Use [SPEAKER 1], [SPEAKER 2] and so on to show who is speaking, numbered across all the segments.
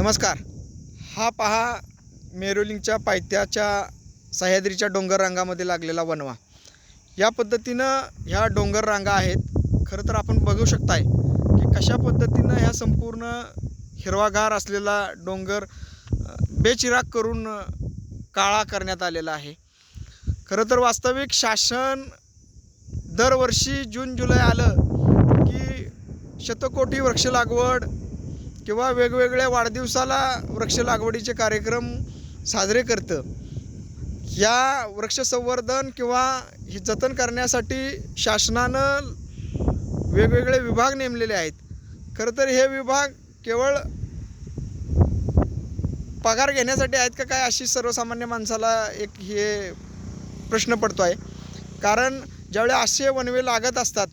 [SPEAKER 1] नमस्कार. हा पहा मेरुलिंगच्या पायथ्याच्या सह्याद्रीच्या डोंगर रांगामध्ये लागलेला वनवा. या पद्धतीनं ह्या डोंगर रांगा आहेत. खरं तर आपण बघू शकताय की कशा पद्धतीनं ह्या संपूर्ण हिरवागार असलेला डोंगर बेचिराग करून काळा करण्यात आलेला आहे. खरं तर वास्तविक शासन दरवर्षी जून जुलै आलं की शतकोटी वृक्ष लागवड किंवा वेगवेगळ्या वाढदिवसाला वृक्ष लागवडीचे कार्यक्रम साजरे करतं. या वृक्ष संवर्धन किंवा हे जतन करण्यासाठी शासनानं वेगवेगळे विभाग नेमलेले आहेत. खरं तर हे विभाग केवळ पगार घेण्यासाठी आहेत का काय अशी सर्वसामान्य माणसाला एक हे प्रश्न पडतो आहे. कारण ज्यावेळी असे वनवे लागत असतात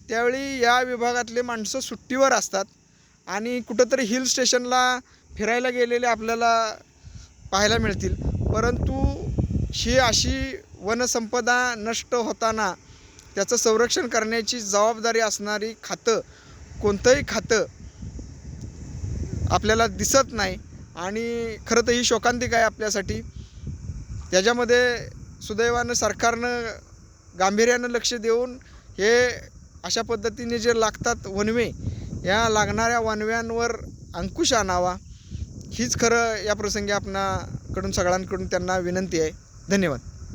[SPEAKER 1] त्यावेळी या विभागातले माणसं सुट्टीवर असतात आणि कुठंतरी हिल स्टेशनला फिरायला गेलेले आपल्याला पाहायला मिळतील. परंतु ही अशी वनसंपदा नष्ट होताना त्याचं संरक्षण करण्याची जबाबदारी असणारी खातं कोणतंही खातं आपल्याला दिसत नाही आणि खरं तर ही शोकांतिक आहे आपल्यासाठी. त्याच्यामध्ये सुदैवानं सरकारनं गांभीर्यानं लक्ष देऊन हे अशा पद्धतीने जे लागतात वनवे, या लागणाऱ्या वनव्यांवर अंकुश आणावा हीच खरं या प्रसंगी आपणाकडून सगळ्यांकडून त्यांना विनंती आहे. धन्यवाद.